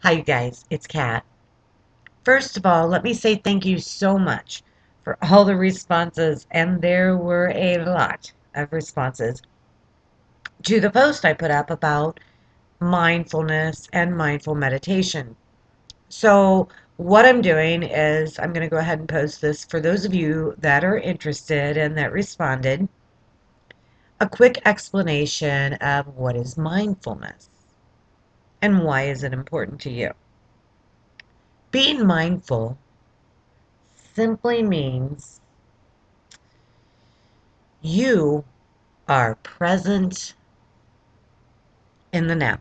Hi, you guys. It's Kat. First of all, let me say thank you so much for all the responses, and there were a lot of responses to the post I put up about mindfulness and mindful meditation. So, what I'm doing is I'm going to go ahead and post this for those of you that are interested and that responded. A quick explanation of what is mindfulness and why is it important to you. Being mindful simply means you are present in the now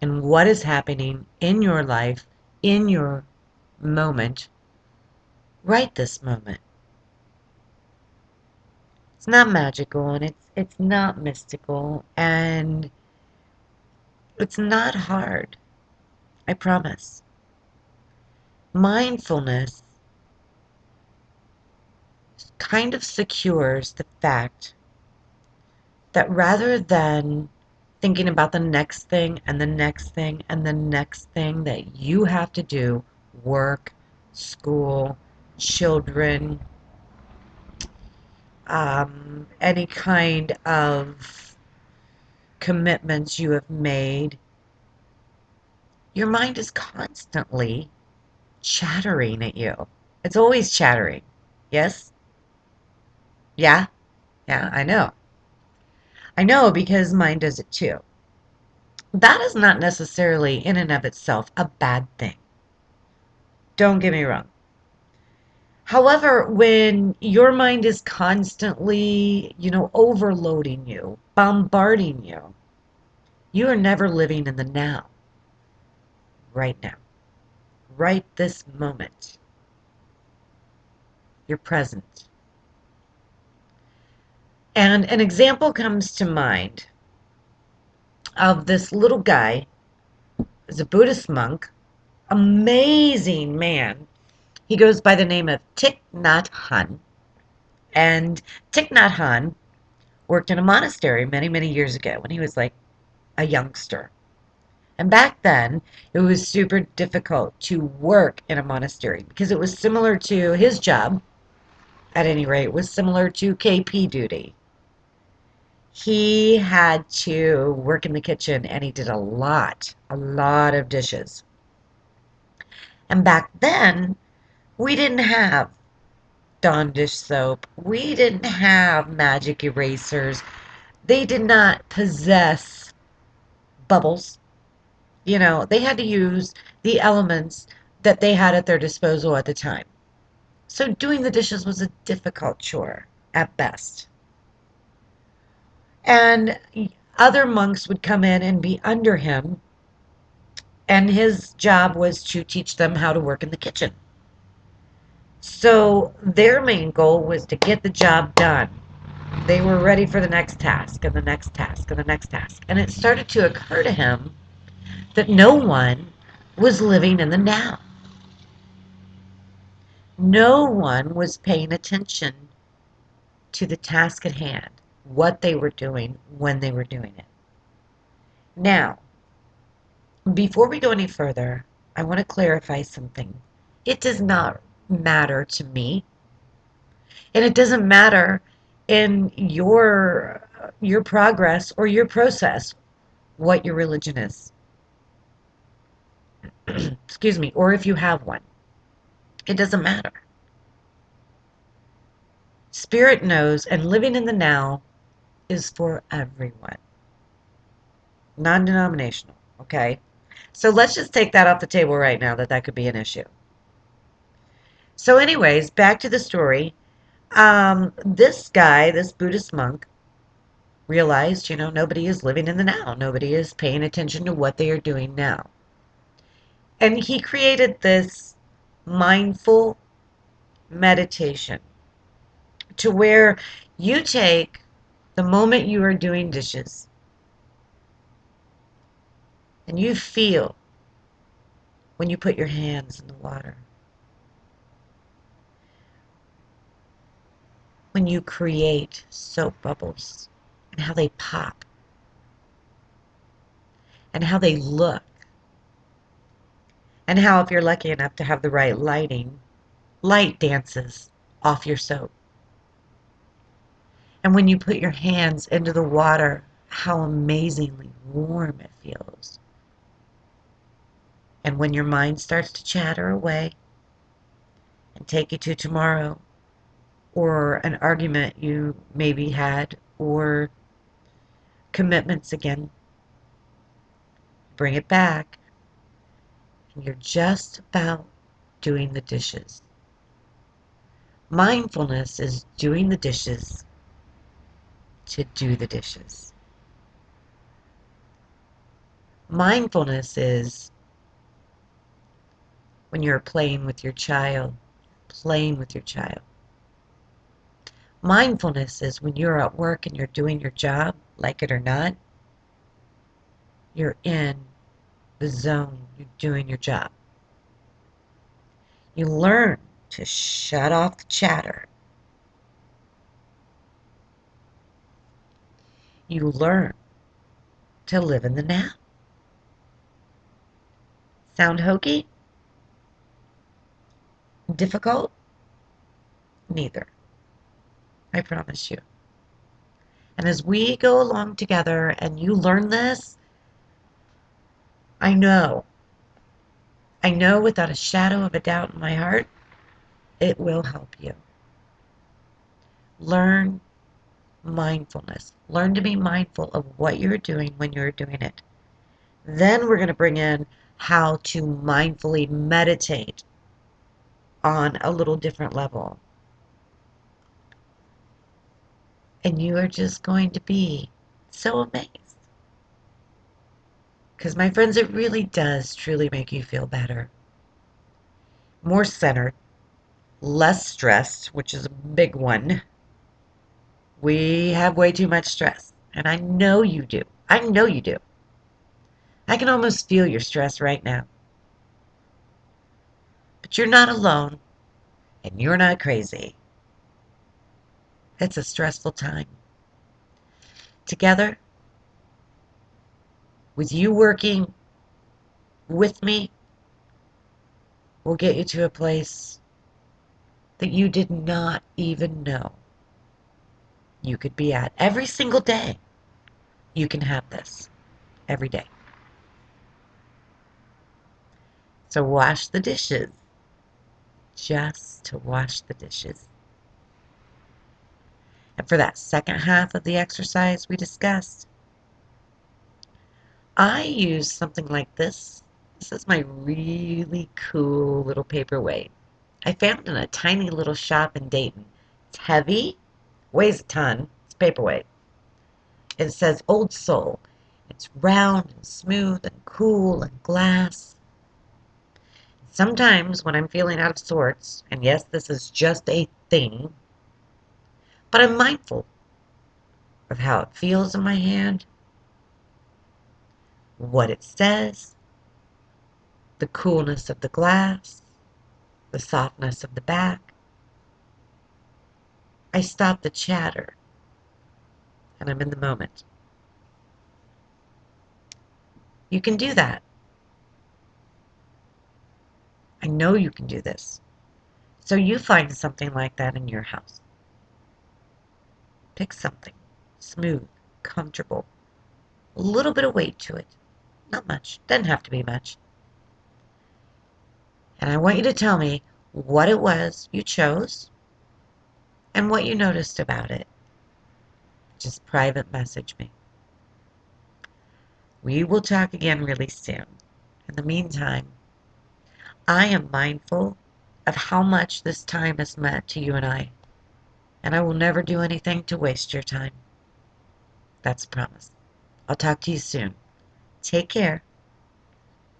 and what is happening in your life, in your moment, right this moment. It's not magical and it's not mystical and it's not hard. I promise. Mindfulness kind of secures the fact that rather than thinking about the next thing and the next thing and the next thing that you have to do, work, school, children, any kind of commitments you have made, your mind is constantly chattering at you. It's always chattering. Yes? Yeah? Yeah, I know. I know because mine does it too. That is not necessarily in and of itself a bad thing. Don't get me wrong. However, when your mind is constantly, overloading you, bombarding you, you are never living in the now, right now, right this moment. You're present. And an example comes to mind of this little guy, is a Buddhist monk, amazing man. He goes by the name of Thich Nhat Hanh. And Thich Nhat Hanh worked in a monastery many, many years ago when he was like a youngster. And back then, it was super difficult to work in a monastery because it was similar to his job, at any rate, was similar to KP duty. He had to work in the kitchen and he did a lot of dishes. And back then, we didn't have Dawn dish soap. We didn't have magic erasers. They did not possess bubbles. They had to use the elements that they had at their disposal at the time. So doing the dishes was a difficult chore at best. And other monks would come in and be under him, and his job was to teach them how to work in the kitchen. So their main goal was to get the job done. They were ready for the next task and the next task and the next task. And it started to occur to him that no one was living in the now. No one was paying attention to the task at hand, what they were doing, when they were doing it. Now, before we go any further, I want to clarify something. It does not matter to me, and it doesn't matter in your progress or your process what your religion is. Excuse me, or if you have one. It doesn't matter. Spirit knows, and living in the now is for everyone, non denominational. Okay? So let's just take that off the table right now that could be an issue. So, anyways, back to the story. This guy, this Buddhist monk, realized, nobody is living in the now. Nobody is paying attention to what they are doing now. And he created this mindful meditation to where you take the moment you are doing dishes and you feel when you put your hands in the water, when you create soap bubbles and how they pop and how they look And how, if you're lucky enough to have the right lighting, light dances off your soap. And when you put your hands into the water, how amazingly warm it feels. And when your mind starts to chatter away and take you to tomorrow, or an argument you maybe had, or commitments again, bring it back, and you're just about doing the dishes. Mindfulness is doing the dishes to do the dishes. Mindfulness is when you're playing with your child. Mindfulness is when you're at work and you're doing your job, like it or not, you're in the zone, you're doing your job. You learn to shut off the chatter. You learn to live in the now. Sound hokey? Difficult? Neither. I promise you. And as we go along together and you learn this, I know, I know without a shadow of a doubt in my heart, it will help you. Learn mindfulness. Learn to be mindful of what you're doing when you're doing it. Then we're going to bring in how to mindfully meditate on a little different level. And you are just going to be so amazed. Because, my friends, it really does truly make you feel better. More centered, less stressed, which is a big one. We have way too much stress. And I know you do. I know you do. I can almost feel your stress right now. But you're not alone. And you're not crazy. It's a stressful time. Together, with you working with me, we'll get you to a place that you did not even know you could be at. Every single day, you can have this. Every day. So wash the dishes. Just to wash the dishes. And for that second half of the exercise we discussed, I use something like this. This is my really cool little paperweight. I found it in a tiny little shop in Dayton. It's heavy, weighs a ton. It's a paperweight. It says Old Soul. It's round and smooth and cool and glass. Sometimes when I'm feeling out of sorts, and yes, this is just a thing, but I'm mindful of how it feels in my hand, what it says, the coolness of the glass, the softness of the back. I stop the chatter, and I'm in the moment. You can do that. I know you can do this. So you find something like that in your house. Pick something smooth, comfortable, a little bit of weight to it. Not much. Doesn't have to be much. And I want you to tell me what it was you chose and what you noticed about it. Just private message me. We will talk again really soon. In the meantime, I am mindful of how much this time has meant to you and I will never do anything to waste your time. That's a promise. I'll talk to you soon. Take care.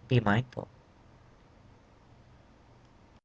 Be mindful.